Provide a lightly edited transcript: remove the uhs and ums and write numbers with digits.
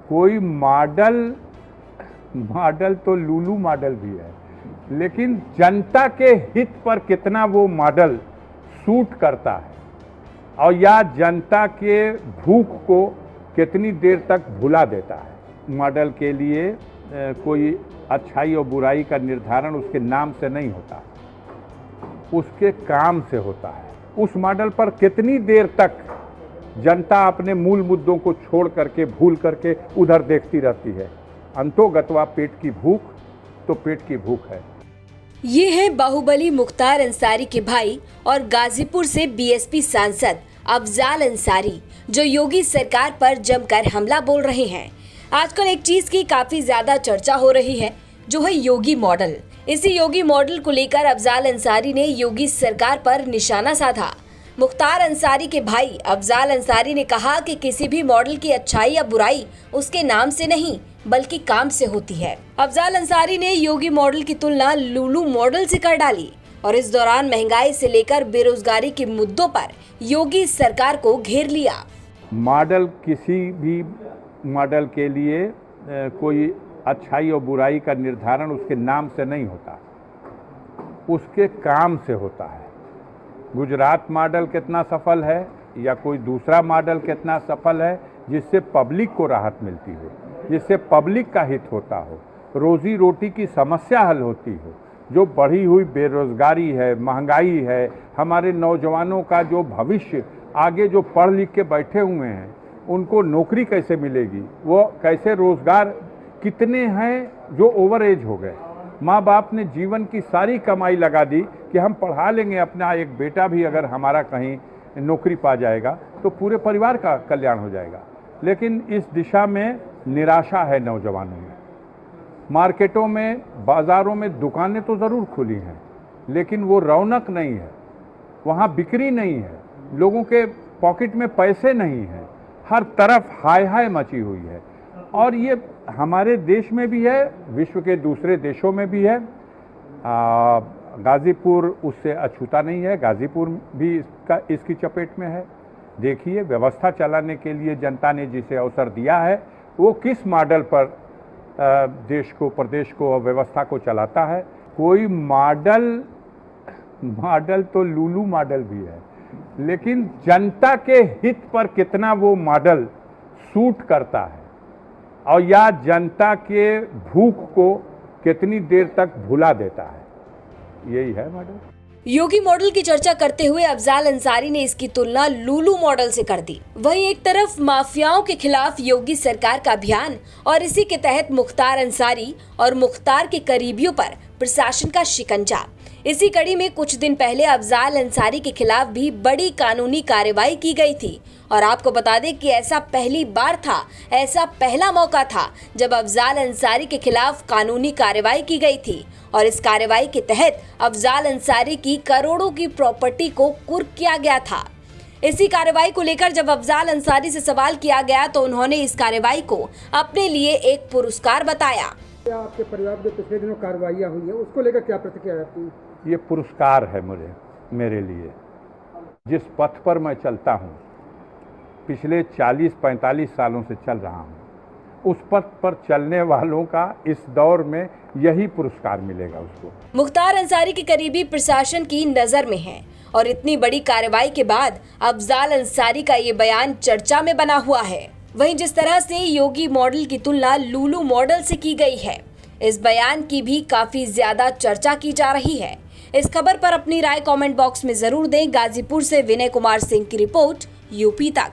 कोई मॉडल तो लुलु मॉडल भी है, लेकिन जनता के हित पर कितना वो मॉडल सूट करता है और या जनता के भूख को कितनी देर तक भुला देता है। मॉडल के लिए कोई अच्छाई और बुराई का निर्धारण उसके नाम से नहीं होता, उसके काम से होता है। उस मॉडल पर कितनी देर तक जनता अपने मूल मुद्दों को छोड़ करके भूल करके उधर देखती रहती है। अंतोगत्वा पेट की भूख तो पेट की भूख है। ये है बाहुबली मुख्तार अंसारी के भाई और गाजीपुर से बीएसपी सांसद अफजाल अंसारी, जो योगी सरकार पर जमकर हमला बोल रहे हैं। आजकल एक चीज की काफी ज्यादा चर्चा हो रही है, जो है योगी मॉडल। इसी योगी मॉडल को लेकर अफजाल अंसारी ने योगी सरकार पर निशाना साधा। मुख्तार अंसारी के भाई अफजाल अंसारी ने कहा कि किसी भी मॉडल की अच्छाई या बुराई उसके नाम से नहीं बल्कि काम से होती है। अफजाल अंसारी ने योगी मॉडल की तुलना लुलु मॉडल से कर डाली और इस दौरान महंगाई से लेकर बेरोजगारी के मुद्दों पर योगी सरकार को घेर लिया। मॉडल किसी भी मॉडल के लिए कोई अच्छाई और बुराई का निर्धारण उसके नाम से नहीं होता, उसके काम से होता है। गुजरात मॉडल कितना सफल है या कोई दूसरा मॉडल कितना सफल है, जिससे पब्लिक को राहत मिलती हो, जिससे पब्लिक का हित होता हो, रोजी रोटी की समस्या हल होती हो। जो बढ़ी हुई बेरोजगारी है, महंगाई है, हमारे नौजवानों का जो भविष्य आगे जो पढ़ लिख के बैठे हुए हैं उनको नौकरी कैसे मिलेगी, वो कैसे रोजगार, कितने हैं जो ओवर एज हो गए। माँ बाप ने जीवन की सारी कमाई लगा दी कि हम पढ़ा लेंगे अपना एक बेटा भी, अगर हमारा कहीं नौकरी पा जाएगा तो पूरे परिवार का कल्याण हो जाएगा। लेकिन इस दिशा में निराशा है नौजवानों में। मार्केटों में, बाज़ारों में दुकानें तो ज़रूर खुली हैं, लेकिन वो रौनक नहीं है, वहाँ बिक्री नहीं है, लोगों के पॉकेट में पैसे नहीं हैं, हर तरफ हाय हाय मची हुई है। और ये हमारे देश में भी है, विश्व के दूसरे देशों में भी है। गाज़ीपुर उससे अछूता नहीं है, गाज़ीपुर भी इसकी चपेट में है। देखिए, व्यवस्था चलाने के लिए जनता ने जिसे अवसर दिया है वो किस मॉडल पर देश को, प्रदेश को और व्यवस्था को चलाता है। कोई मॉडल तो लुलु मॉडल भी है, लेकिन जनता के हित पर कितना वो मॉडल सूट करता है और या जनता के भूख को कितनी देर तक भुला देता है, यही है मॉडल। योगी मॉडल की चर्चा करते हुए अफजाल अंसारी ने इसकी तुलना लुलु मॉडल से कर दी। वहीं एक तरफ माफियाओं के खिलाफ योगी सरकार का अभियान और इसी के तहत मुख्तार अंसारी और मुख्तार के करीबियों पर प्रशासन का शिकंजा। इसी कड़ी में कुछ दिन पहले अफजाल अंसारी के खिलाफ भी बड़ी कानूनी कार्रवाई की गई थी। और आपको बता दें कि ऐसा पहली बार था, ऐसा पहला मौका था जब अफजाल अंसारी के खिलाफ कानूनी कार्रवाई की गई थी। और इस कार्रवाई के तहत अफजाल अंसारी की करोड़ों की प्रॉपर्टी को कुर्क किया गया था। इसी कार्रवाई को लेकर जब अफजाल अंसारी से सवाल किया गया तो उन्होंने इस कार्रवाई को अपने लिए एक पुरस्कार बताया। आपके परिवार में पिछले दिनों कार्रवाइयाँ हुई है, उसको लेकर क्या प्रतिक्रिया रहती है? ये पुरस्कार है मेरे लिए। जिस पथ पर मैं चलता हूँ, पिछले 40-45 सालों से चल रहा हूँ, उस पथ पर चलने वालों का इस दौर में यही पुरस्कार मिलेगा उसको। मुख्तार अंसारी के करीबी प्रशासन की नजर में है और इतनी बड़ी कार्रवाई के बाद अफजाल अंसारी का ये बयान चर्चा में बना हुआ है। वहीं जिस तरह से योगी मॉडल की तुलना लुलु मॉडल से की गई है, इस बयान की भी काफी ज्यादा चर्चा की जा रही है। इस खबर पर अपनी राय कमेंट बॉक्स में जरूर दें। गाजीपुर से विनय कुमार सिंह की रिपोर्ट, यूपी तक।